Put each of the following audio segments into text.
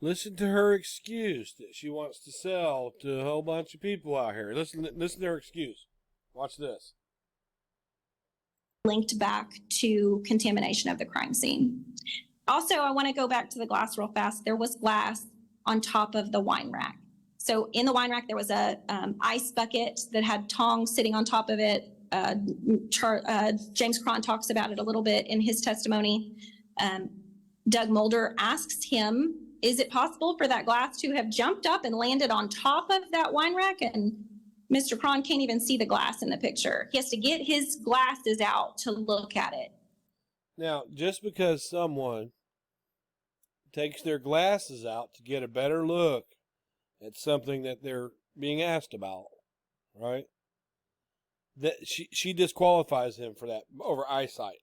Listen to her excuse that she wants to sell to a whole bunch of people out here. Listen to her excuse. Watch this. Linked back to contamination of the crime scene. Also, I want to go back to the glass real fast. There was glass on top of the wine rack. So in the wine rack, there was a ice bucket that had tongs sitting on top of it. James Cron talks about it a little bit in his testimony. Doug Mulder asks him, is it possible for that glass to have jumped up and landed on top of that wine rack? And Mr. Cron can't even see the glass in the picture. He has to get his glasses out to look at it. Now, just because someone takes their glasses out to get a better look at something that they're being asked about, right? That she disqualifies him for that over eyesight.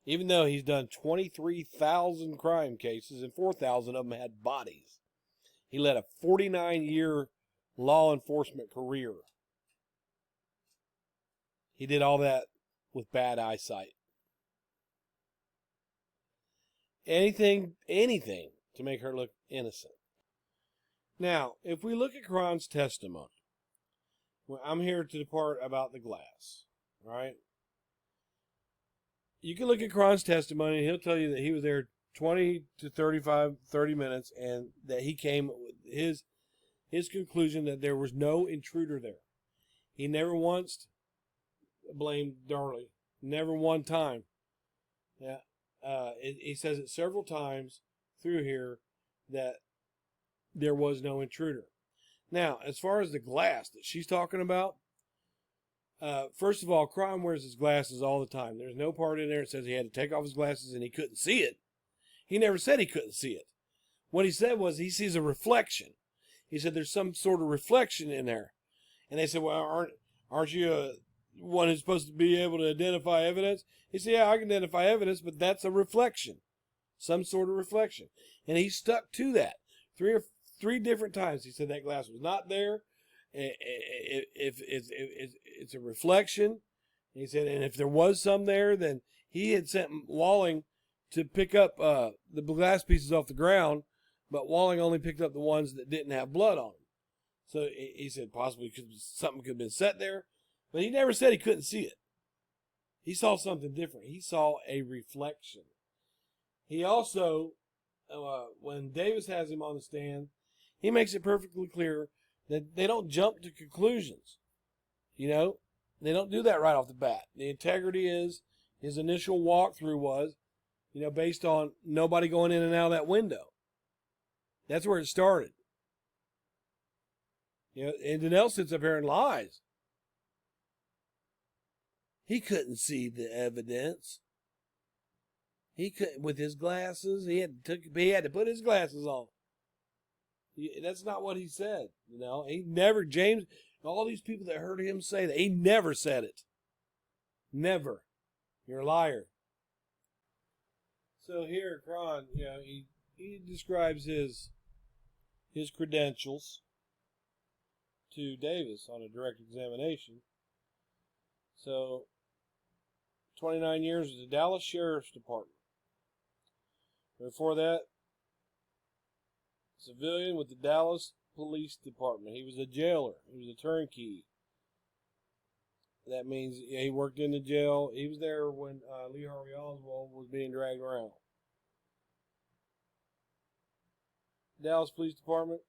Even though he's done 23,000 crime cases and 4,000 of them had bodies. He led a 49-year law enforcement career. He did all that with bad eyesight. Anything to make her look innocent. Now, if we look at Cron's testimony, well, I'm here to depart about the glass, right? You can look at Cron's testimony, and he'll tell you that he was there 20 to 30 minutes, and that he came with his conclusion that there was no intruder there. He never once blamed Darlie. Never one time. Yeah. He says it several times through here that there was no intruder. Now, as far as the glass that she's talking about, first of all, Cron wears his glasses all the time. There's no part in there that says he had to take off his glasses and he couldn't see it. He never said he couldn't see it. What he said was he sees a reflection. He said there's some sort of reflection in there. And they said, well, aren't you one who's supposed to be able to identify evidence? He said, yeah, I can identify evidence, but that's a reflection. Some sort of reflection. And he stuck to that. Three different times he said that glass was not there. If it's a reflection. He said, and if there was some there, then he had sent Walling to pick up the glass pieces off the ground, but Walling only picked up the ones that didn't have blood on them. So he said possibly something could have been set there, but he never said he couldn't see it. He saw something different. He saw a reflection. He also, when Davis has him on the stand, he makes it perfectly clear that they don't jump to conclusions. You know, they don't do that right off the bat. The integrity is, his initial walkthrough was, based on nobody going in and out of that window. That's where it started. And Danelle sits up here and lies. He couldn't see the evidence. He couldn't with his glasses. He had to put his glasses on. That's not what he said. He never, James, all these people that heard him say that, he never said it. Never. You're a liar. So here, Cron, he describes his credentials to Davis on a direct examination. So, 29 years with the Dallas Sheriff's Department. Before that, civilian with the Dallas Police Department. He was a jailer. He was a turnkey. That means he worked in the jail. He was there when Lee Harvey Oswald was being dragged around. Dallas Police Department.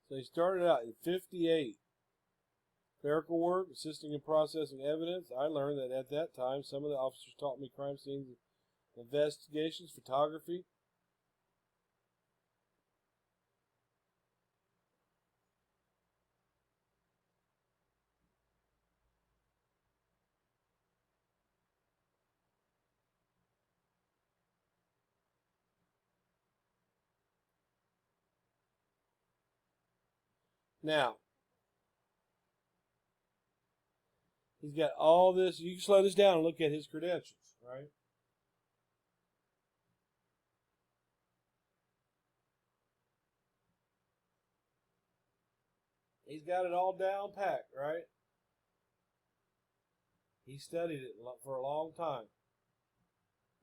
So he started out in 58. Clerical work, assisting in processing evidence. I learned that at that time, some of the officers taught me crime scenes investigations, photography. Now, he's got all this. You can slow this down and look at his credentials, right? He's got it all down packed, right? He studied it for a long time.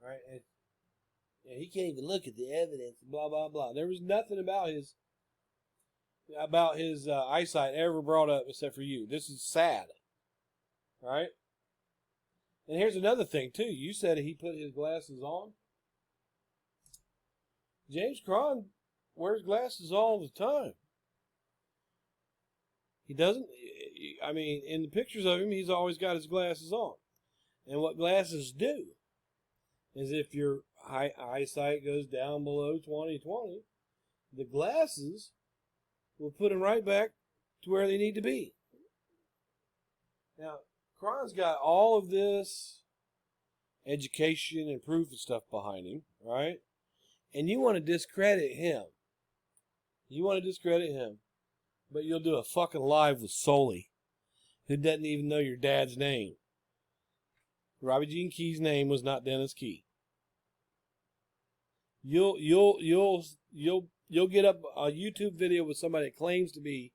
Right? And he can't even look at the evidence, blah, blah, blah. There was nothing about his eyesight ever brought up except for you. This is sad. Right? And here's another thing, too. You said he put his glasses on. James Cron wears glasses all the time. He doesn't, I mean, in the pictures of him, he's always got his glasses on. And what glasses do is if your eyesight goes down below 20/20, the glasses will put them right back to where they need to be. Now, Cron's got all of this education and proof and stuff behind him, right? And you want to discredit him. But you'll do a fucking live with Sully, who doesn't even know your dad's name. Robbie Gene Key's name was not Dennis Key. You'll get up a YouTube video with somebody that claims to be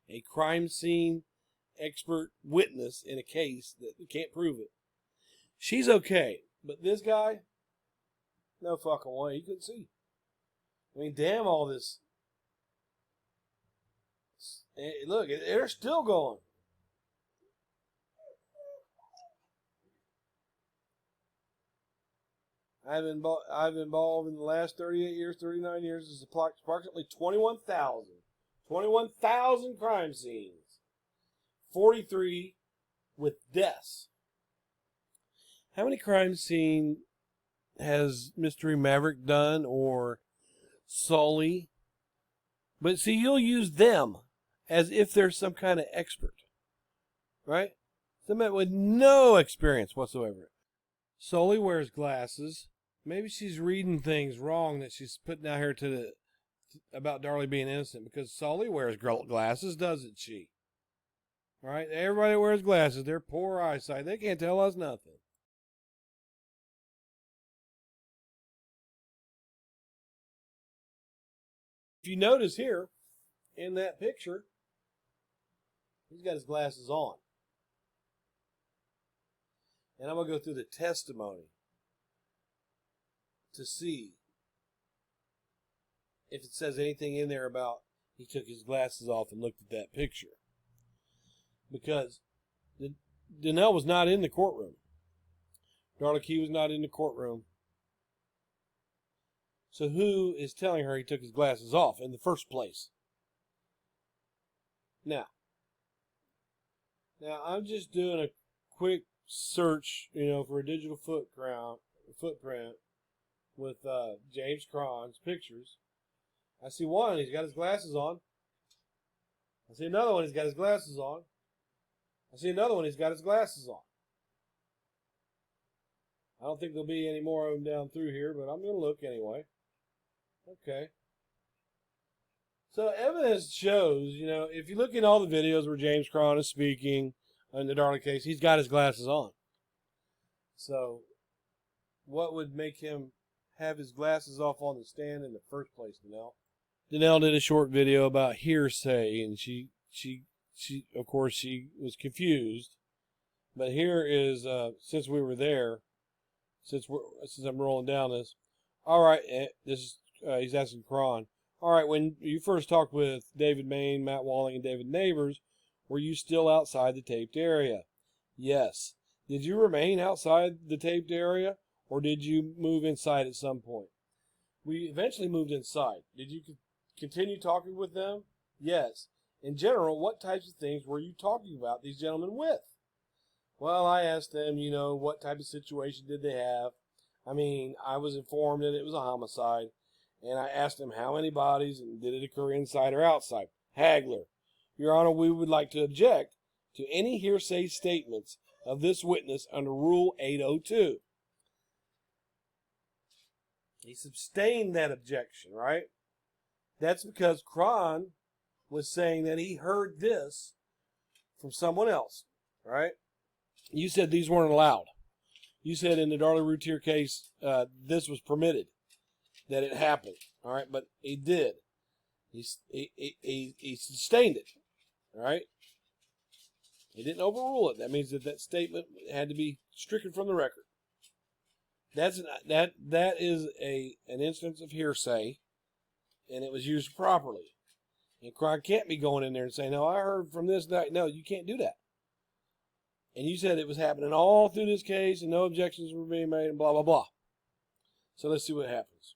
a crime scene expert witness in a case that can't prove it. She's okay, but this guy, no fucking way. He couldn't see. I mean, damn all this. Look, they're still going. I've been involved in the last 38 years, 39 years. There's approximately 21,000 crime scenes. 43 with deaths. How many crime scenes has Mystery Maverick done or Sully? But see, you'll use them as if they're some kind of expert. Right? Somebody with no experience whatsoever. Sully wears glasses. Maybe she's reading things wrong that she's putting out here about Darlie being innocent, because Sully wears glasses, doesn't she? Right? Everybody wears glasses. They're poor eyesight. They can't tell us nothing. If you notice here, in that picture, he's got his glasses on. And I'm going to go through the testimony to see if it says anything in there about he took his glasses off and looked at that picture. Because Danelle was not in the courtroom. Darlie Key was not in the courtroom. So who is telling her he took his glasses off in the first place? Now I'm just doing a quick search, for a digital footprint with James Cron's pictures. I see one, he's got his glasses on. I see another one, he's got his glasses on. I see another one, he's got his glasses on. I don't think there'll be any more of them down through here, but I'm going to look anyway. Okay. So evidence shows, if you look in all the videos where James Cron is speaking in the Darlie case, he's got his glasses on. So what would make him have his glasses off on the stand in the first place, Danelle? Danelle did a short video about hearsay, and she of course she was confused. But here is since we were there, since I'm rolling down this. All right, this is he's asking Cron. All right, when you first talked with David Main, Matt Walling, and David Neighbors, were you still outside the taped area? Yes. Did you remain outside the taped area, or did you move inside at some point? We eventually moved inside. Did you continue talking with them? Yes. In general, what types of things were you talking about these gentlemen with? Well, I asked them, what type of situation did they have? I mean, I was informed that it was a homicide, and I asked them how many bodies and did it occur inside or outside. Hagler, Your Honor, we would like to object to any hearsay statements of this witness under Rule 802. He sustained that objection, right? That's because Cron was saying that he heard this from someone else, right? You said these weren't allowed. You said in the Darlie Routier case, this was permitted, that it happened, all right? But he did. He sustained it, all right? He didn't overrule it. That means that that statement had to be stricken from the record. That is an instance of hearsay, and it was used properly. And Cron can't be going in there and saying, "No, I heard from this, that." No, you can't do that. And you said it was happening all through this case, and no objections were being made, and blah blah blah. So let's see what happens.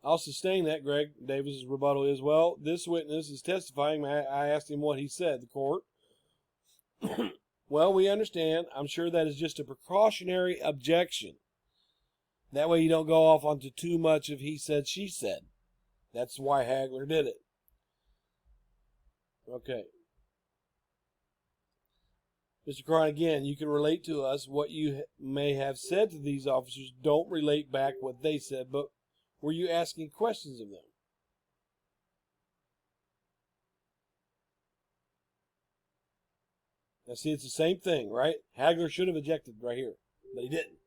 I'll sustain that. Greg Davis's rebuttal is, well, this witness is testifying. I asked him what he said. The court. Well, we understand. I'm sure that is just a precautionary objection. That way you don't go off onto too much of he said, she said. That's why Hagler did it. Okay. Mr. Cron, again, you can relate to us what you may have said to these officers. Don't relate back what they said, but were you asking questions of them? Now, see, it's the same thing, right? Hagler should have ejected right here, but he didn't.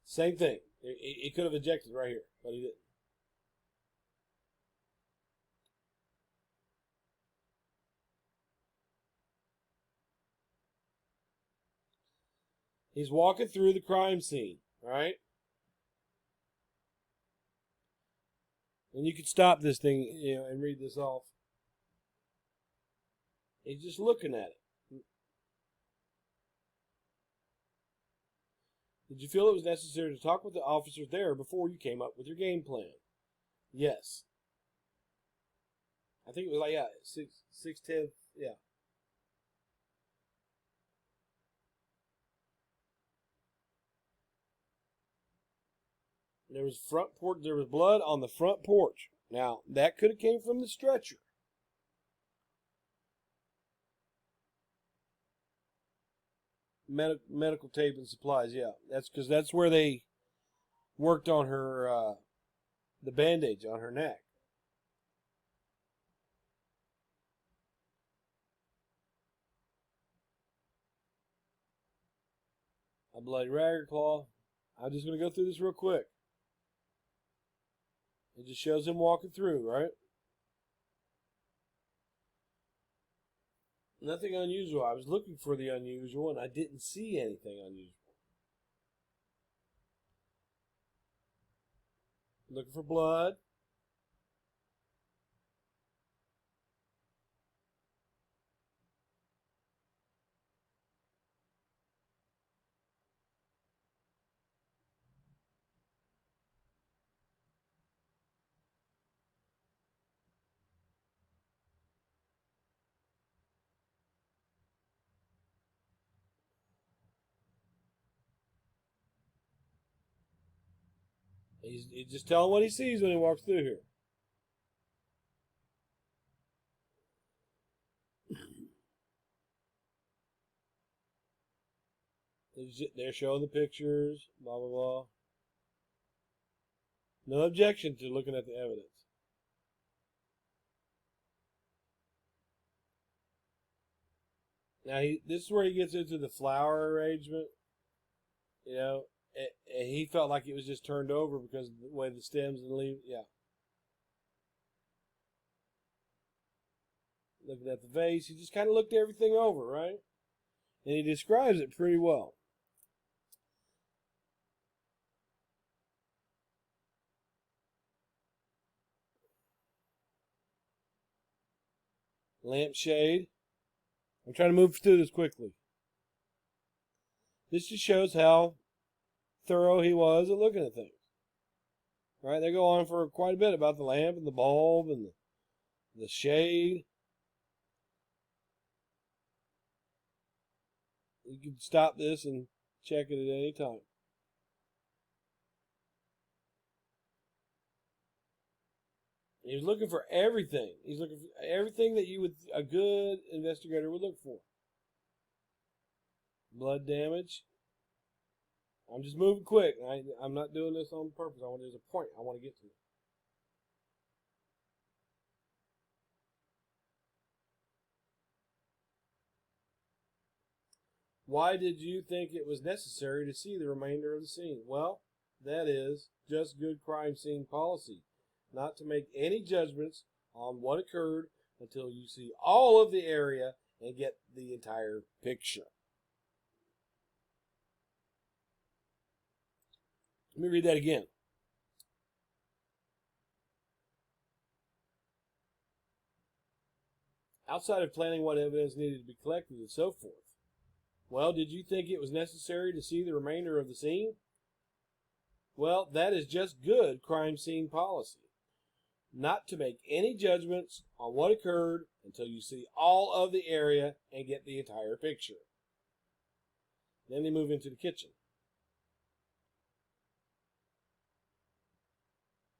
Same thing. He could have ejected right here, but he didn't. He's walking through the crime scene, right? And you could stop this thing, and read this off. He's just looking at it. Did you feel it was necessary to talk with the officers there before you came up with your game plan? Yes. I think it was like, 6:10, yeah. There was blood on the front porch. Now, that could have came from the stretcher. Medical tape and supplies, yeah. That's because that's where they worked on her, the bandage on her neck. A bloody rag claw. I'm just going to go through this real quick. It just shows him walking through, right? Nothing unusual. I was looking for the unusual, and I didn't see anything unusual. Looking for blood. He's just telling what he sees when he walks through here. They're showing the pictures, blah, blah, blah. No objection to looking at the evidence. Now, this is where he gets into the flower arrangement. And he felt like it was just turned over because of the way the stems and the leaves, yeah. Looking at the vase, he just kind of looked everything over, right? And he describes it pretty well. Lampshade. I'm trying to move through this quickly. This just shows how thorough he was at looking at things. Right? They go on for quite a bit about the lamp and the bulb and the shade. You can stop this and check it at any time. He was looking for everything. He's looking for everything that a good investigator would look for. Blood damage. I'm just moving quick. I'm not doing this on purpose. There's a point I want to get to. Why did you think it was necessary to see the remainder of the scene? Well, that is just good crime scene policy. Not to make any judgments on what occurred until you see all of the area and get the entire picture. Let me read that again. Outside of planning what evidence needed to be collected and so forth. Well, did you think it was necessary to see the remainder of the scene? Well, that is just good crime scene policy. Not to make any judgments on what occurred until you see all of the area and get the entire picture. Then they move into the kitchen.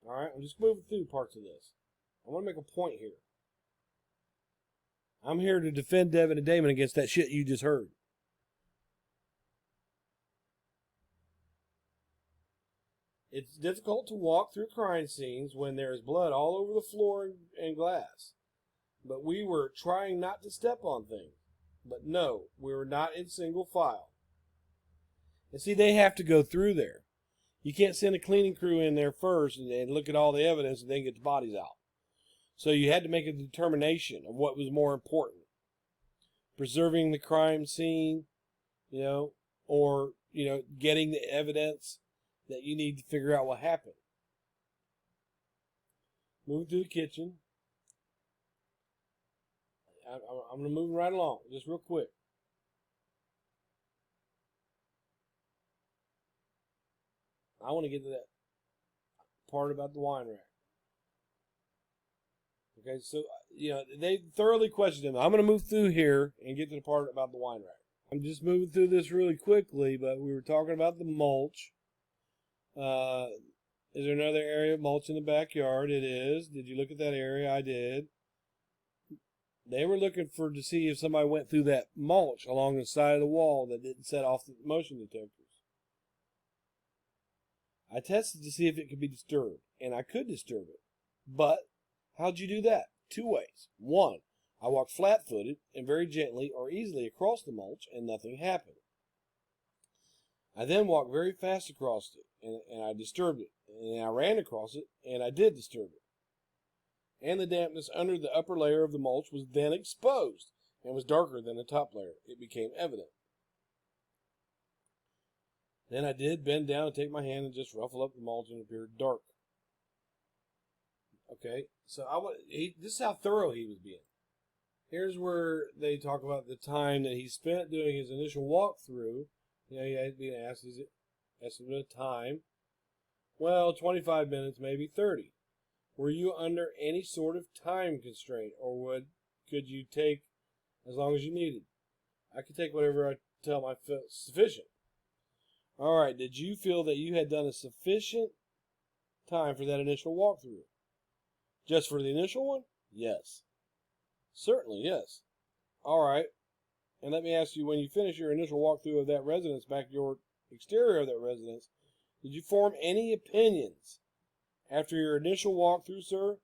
All right, I'm just moving through parts of this. I want to make a point here. I'm here to defend Devin and Damon against that shit you just heard. It's difficult to walk through crime scenes when there is blood all over the floor and glass. But we were trying not to step on things. But no, we were not in single file. And see, they have to go through there. You can't send a cleaning crew in there first and look at all the evidence and then get the bodies out. So you had to make a determination of what was more important. Preserving the crime scene, or, getting the evidence that you need to figure out what happened. Moving through the kitchen. I'm going to move right along, just real quick. I want to get to that part about the wine rack. Okay, so, they thoroughly questioned him. I'm going to move through here and get to the part about the wine rack. I'm just moving through this really quickly, but we were talking about the mulch. Is there another area of mulch in the backyard? It is. Did you look at that area? I did. They were looking to see if somebody went through that mulch along the side of the wall that didn't set off the motion detectors. I tested to see if it could be disturbed, and I could disturb it. But how'd you do that? 2 ways. 1, I walked flat-footed and very gently or easily across the mulch, and nothing happened. I then walked very fast across it, and I disturbed it. And I ran across it, and I did disturb it. And the dampness under the upper layer of the mulch was then exposed, and was darker than the top layer. It became evident. Then I did bend down and take my hand and just ruffle up the mulch, and it appeared dark. Okay, so this is how thorough he was being. Here's where they talk about the time that he spent doing his initial walkthrough. He had been asked, is it estimate of time? Well, 25 minutes, maybe 30. Were you under any sort of time constraint, or could you take as long as you needed? I could take whatever I tell I felt sufficient. All right, did you feel that you had done a sufficient time for that initial walkthrough? Just for the initial one? Yes. Certainly, yes. All right. And let me ask you, when you finish your initial walkthrough of that residence, back your exterior of that residence, did you form any opinions after your initial walkthrough, sir?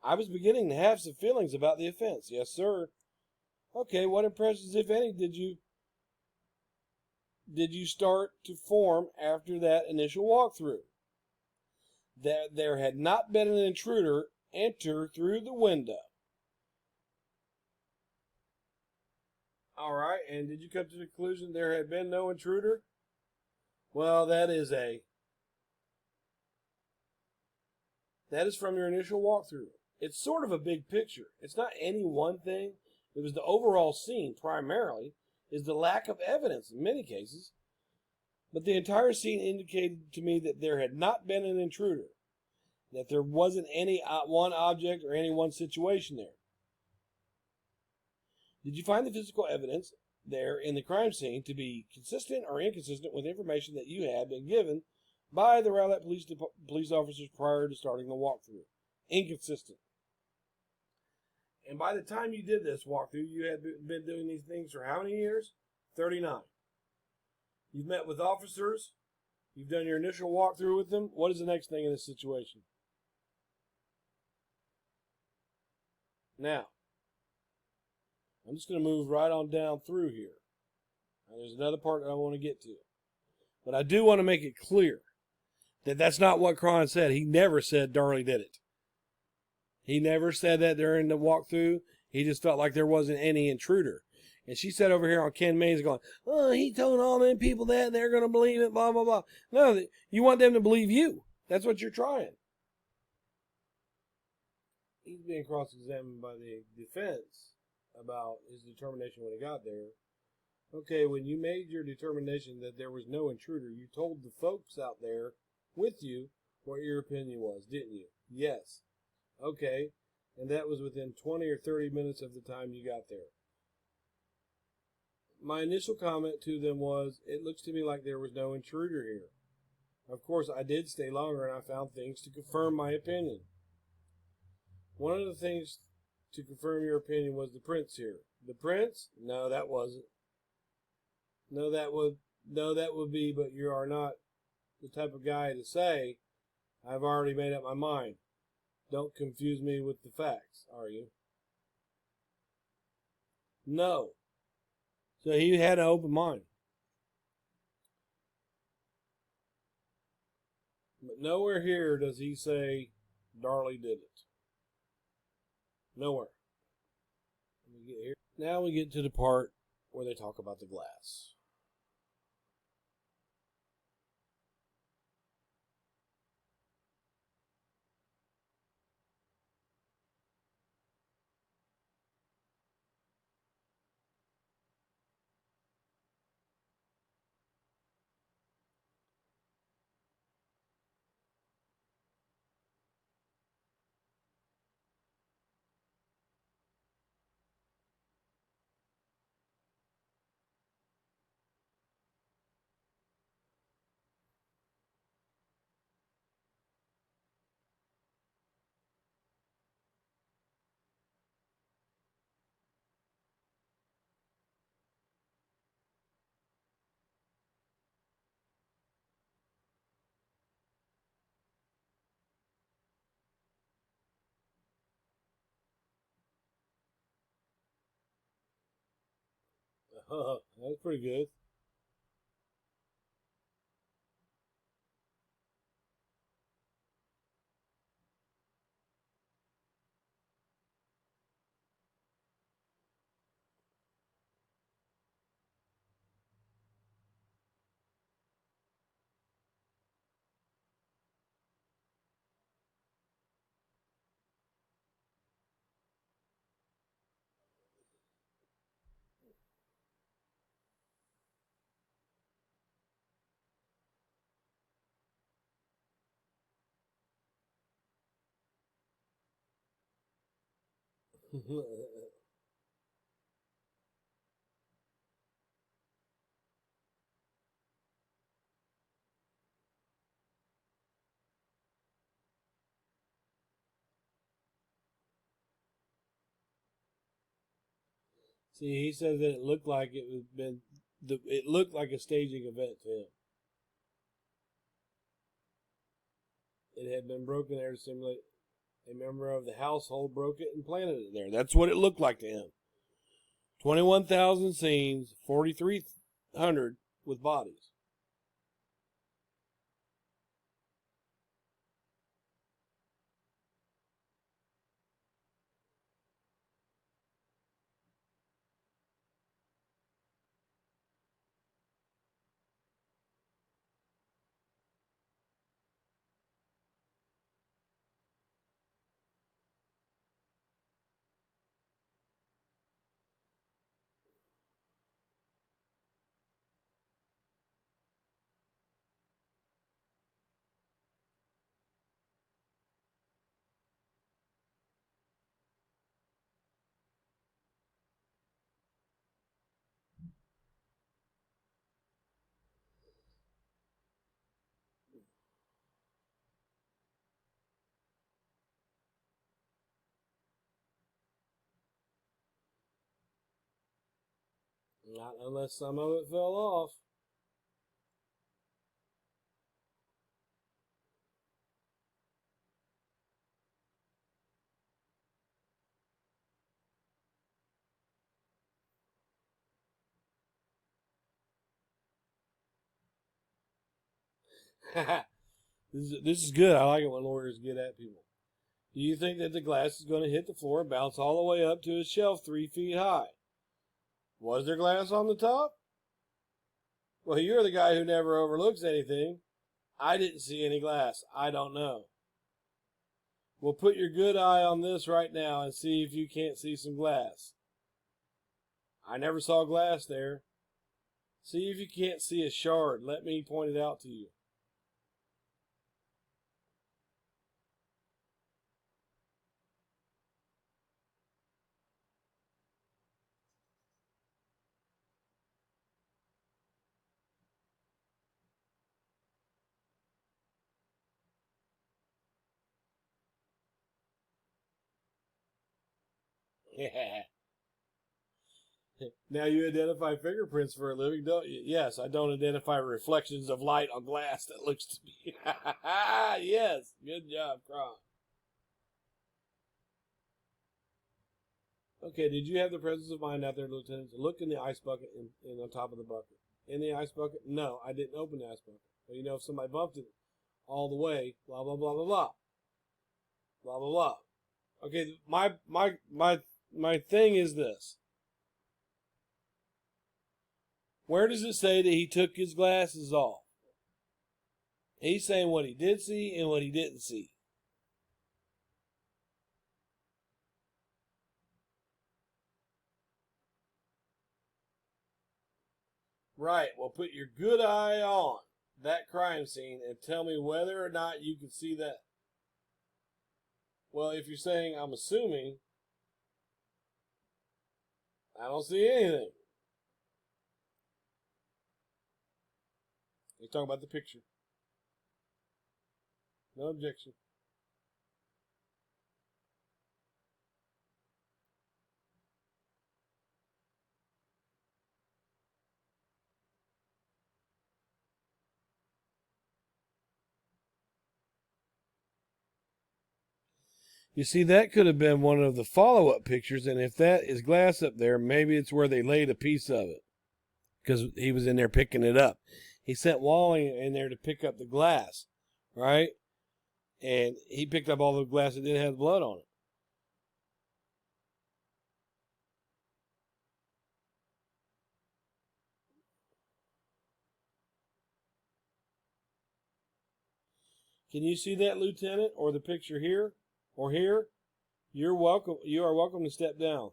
I was beginning to have some feelings about the offense. Yes, sir. Okay, what impressions, if any, did you start to form after that initial walkthrough? That there had not been an intruder enter through the window. All right, and did you come to the conclusion there had been no intruder? Well, that is from your initial walkthrough. It's sort of a big picture. It's not any one thing. It was the overall scene, primarily, is the lack of evidence in many cases. But the entire scene indicated to me that there had not been an intruder, that there wasn't any one object or any one situation there. Did you find the physical evidence there in the crime scene to be consistent or inconsistent with information that you had been given by the Rowlett police officers prior to starting the walkthrough? Inconsistent. And by the time you did this walkthrough, you had been doing these things for how many years? 39. You've met with officers. You've done your initial walkthrough with them. What is the next thing in this situation? Now, I'm just going to move right on down through here. Now, there's another part that I want to get to. But I do want to make it clear that that's not what Cron said. He never said Darlie did it. He never said that during the walkthrough. He just felt like there wasn't any intruder. And she said over here on Ken Mays going, oh, he told all them people that and they're going to believe it, blah, blah, blah. No, you want them to believe you. That's what you're trying. He's being cross-examined by the defense about his determination when he got there. Okay, when you made your determination that there was no intruder, you told the folks out there with you what your opinion was, didn't you? Yes. Okay, and that was within 20 or 30 minutes of the time you got there. My initial comment to them was, it looks to me like there was no intruder here. Of course, I did stay longer and I found things to confirm my opinion. One of the things to confirm your opinion was the prints here. The prints? No, that wasn't. No, that would be, but you are not the type of guy to say, I've already made up my mind. Don't confuse me with the facts, are you? No. So he had an open mind. But nowhere here does he say Darlie did it. Nowhere. Let me get here. Now we get to the part where they talk about the glass. That's pretty good. See, he says that it looked like it looked like a staging event to him. It had been broken there to simulate a member of the household broke it and planted it there. That's what it looked like to him. 21,000 scenes, 4,300 with bodies. Not unless some of it fell off. This is good. I like it when lawyers get at people. Do you think that the glass is going to hit the floor and bounce all the way up to a shelf 3 feet high? Was there glass on the top? Well, you're the guy who never overlooks anything. I didn't see any glass. I don't know. Well, put your good eye on this right now and see if you can't see some glass. I never saw glass there. See if you can't see a shard. Let me point it out to you. Yeah. Now you identify fingerprints for a living, don't you? Yes, I don't identify reflections of light on glass that looks to be. Yes, good job, Cron. Okay, did you have the presence of mind out there, Lieutenant, to look in the ice bucket and on top of the bucket? In the ice bucket? No, I didn't open the ice bucket. Well, you know, if somebody bumped it all the way, blah, blah, blah, blah, blah. Blah, blah, blah. Okay, my thing is this. Where does it say that he took his glasses off? He's saying what he did see and what he didn't see. Right, well, put your good eye on that crime scene and tell me whether or not you can see that. Well, if you're saying I'm assuming, I don't see anything. You're talking about the picture. No objection. You see, that could have been one of the follow-up pictures, and if that is glass up there, maybe it's where they laid a piece of it, because he was in there picking it up. He sent Wally in there to pick up the glass, right? And he picked up all the glass that didn't have blood on it. Can you see that, Lieutenant, or the picture here or here? You're welcome. You are welcome to step down.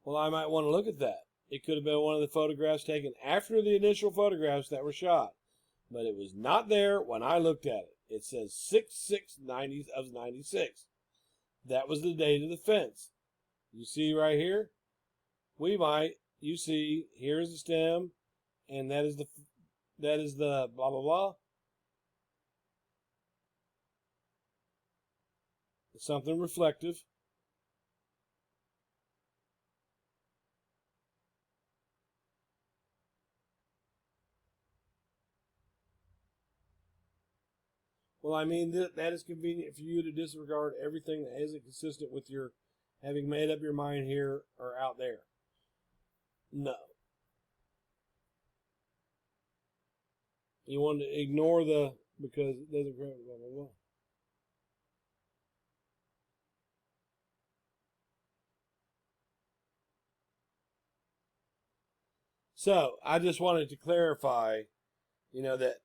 Well, I might want to look at that. It could have been one of the photographs taken after the initial photographs that were shot, but it was not there when I looked at it. It says 6/6/90 of 96. That was the date of the fence. You see right here? You see, here's the stem, and that is the blah, blah, blah. It's something reflective. Well, I mean, that is convenient for you to disregard everything that isn't consistent with your having made up your mind here or out there. No. You want to ignore because it doesn't blah, blah, blah. So, I just wanted to clarify, that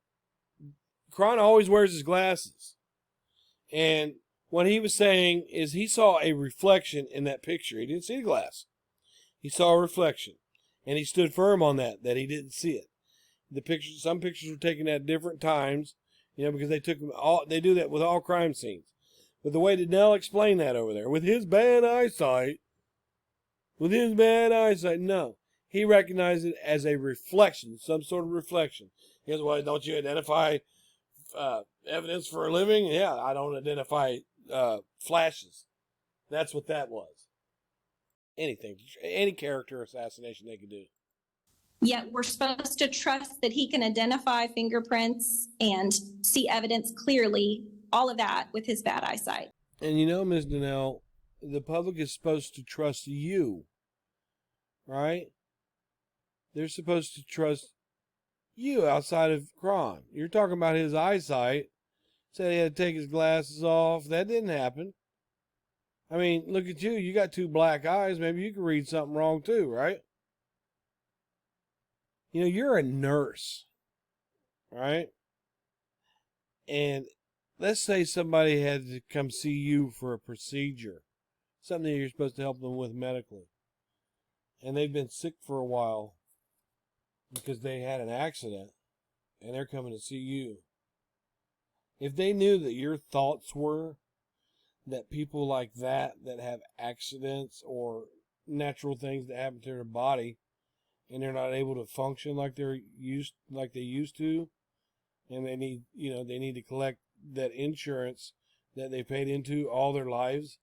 Cron always wears his glasses. And what he was saying is he saw a reflection in that picture. He didn't see the glass. He saw a reflection. And he stood firm on that he didn't see it. Some pictures were taken at different times, because they do that with all crime scenes. But the way Danelle explained that over there, with his bad eyesight, no. He recognized it as a reflection, some sort of reflection. He goes, well, don't you identify evidence for a living? Yeah, I don't identify flashes. That's what that was. Anything, any character assassination they could do. Yet we're supposed to trust that he can identify fingerprints and see evidence clearly, all of that with his bad eyesight. And Ms. Danelle, the public is supposed to trust you, right? They're supposed to trust you outside of Cron. You're talking about his eyesight, said he had to take his glasses off. That didn't happen. I mean, look at you. You got two black eyes. Maybe you can read something wrong too, right? You know, you're a nurse, right? And let's say somebody had to come see you for a procedure, something you're supposed to help them with medically, and they've been sick for a while because they had an accident, and they're coming to see you. If they knew that your thoughts were that people like that have accidents or natural things that happen to their body, and they're not able to function like they used to, and they need to collect that insurance that they paid into all their lives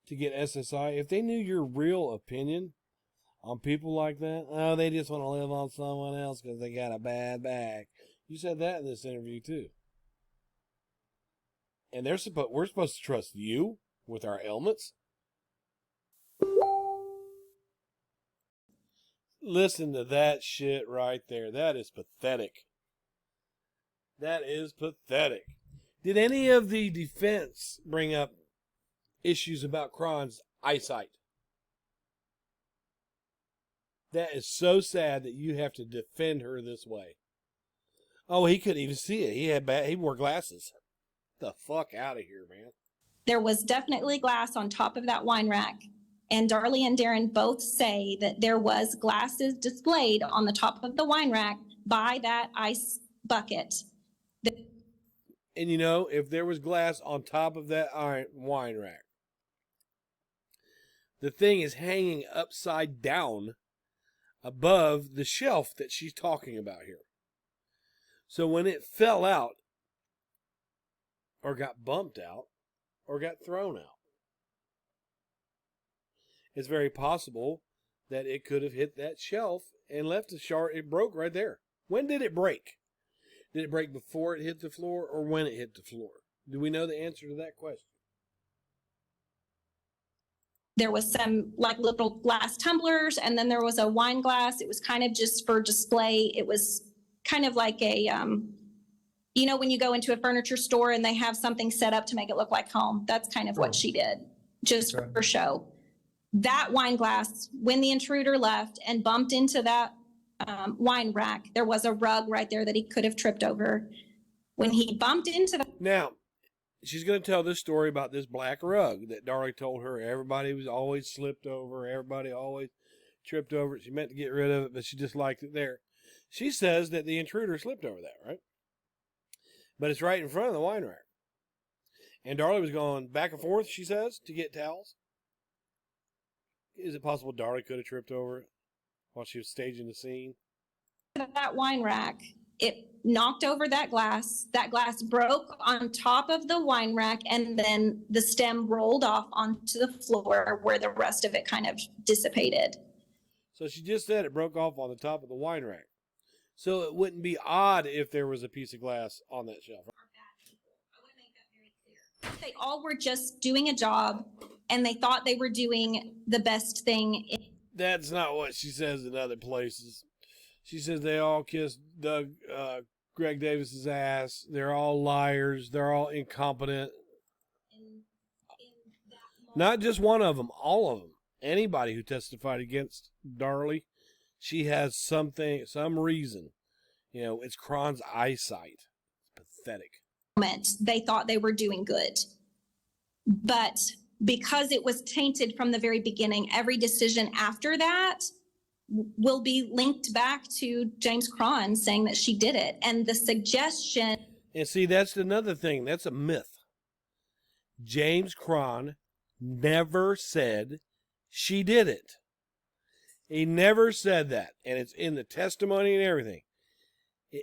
to get SSI. If they knew your real opinion on people like that, oh, they just want to live on someone else because they got a bad back. You said that in this interview too. And we're supposed to trust you with our ailments. Listen to that shit right there. That is pathetic. That is pathetic. Did any of the defense bring up issues about Cron's eyesight? That is so sad that you have to defend her this way. Oh, he couldn't even see it. He wore glasses. Get the fuck out of here, man. There was definitely glass on top of that wine rack. And Darlie and Darren both say that there was glasses displayed on the top of the wine rack by that ice bucket. And you know, if there was glass on top of that wine rack, the thing is hanging upside down above the shelf that she's talking about here. So when it fell out, or got bumped out, or got thrown out, it's very possible that it could have hit that shelf and left a shard. It broke right there. When did it break? Did it break before it hit the floor or when it hit the floor? Do we know the answer to that question? There was some like little glass tumblers, and then there was a wine glass. It was kind of just for display. It was kind of like a, you know, when you go into a furniture store and they have something set up to make it look like home. That's kind of what she did, just for show. That wine glass, when the intruder left and bumped into that wine rack, there was a rug right there that he could have tripped over. When he bumped into the... Now, she's going to tell this story about this black rug that Darlie told her everybody was always slipped over, everybody always tripped over it. She meant to get rid of it, but she just liked it there. She says that the intruder slipped over that, right? But it's right in front of the wine rack. And Darlie was going back and forth, she says, to get towels. Is it possible Darlie could have tripped over it while she was staging the scene? That wine rack, it knocked over that glass. That glass broke on top of the wine rack, and then the stem rolled off onto the floor where the rest of it kind of dissipated. So she just said it broke off on the top of the wine rack. So it wouldn't be odd if there was a piece of glass on that shelf. They all were just doing a job, and they thought they were doing the best thing. That's not what she says in other places. She says they all kissed Greg Davis's ass. They're all liars. They're all incompetent. Not just one of them, all of them. Anybody who testified against Darlie, she has some reason. You know, it's Cron's eyesight. It's pathetic. They thought they were doing good. But because it was tainted from the very beginning, every decision after that will be linked back to James Cron saying that she did it. And the suggestion... And see, that's another thing. That's a myth. James Cron never said she did it. He never said that. And it's in the testimony and everything.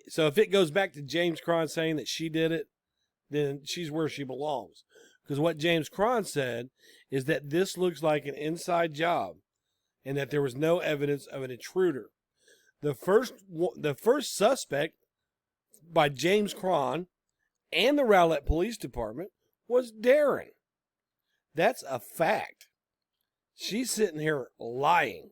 So if it goes back to James Cron saying that she did it, then she's where she belongs. Because what James Cron said is that this looks like an inside job and that there was no evidence of an intruder. The first suspect by James Cron and the Rowlett Police Department was Darren. That's a fact. She's sitting here lying.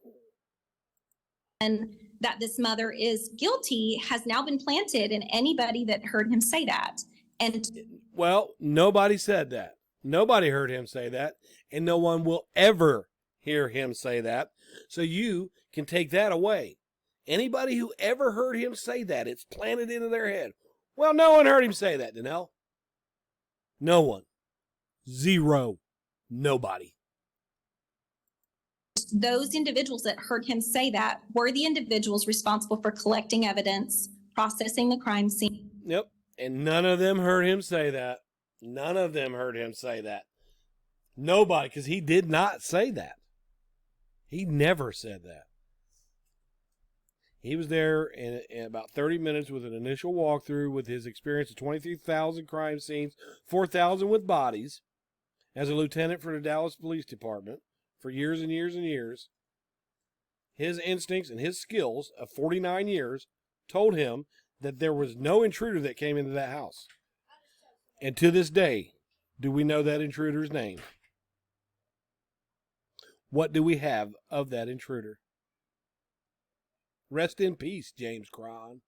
And that this mother is guilty has now been planted in anybody that heard him say that. And Well, nobody said that. Nobody heard him say that, and no one will ever hear him say that. So you can take that away. Anybody who ever heard him say that, it's planted into their head. Well, no one heard him say that, Danelle. No one. Zero. Nobody. those individuals that heard him say that were the individuals responsible for collecting evidence, processing the crime scene. Yep. And none of them heard him say that. None of them heard him say that. Nobody, because he did not say that. He never said that. He was there in about 30 minutes with an initial walkthrough with his experience of 23,000 crime scenes, 4,000 with bodies, as a lieutenant for the Dallas Police Department for years and years and years. His instincts and his skills of 49 years told him that there was no intruder that came into that house. And to this day, do we know that intruder's name? What do we have of that intruder? Rest in peace, James Cron.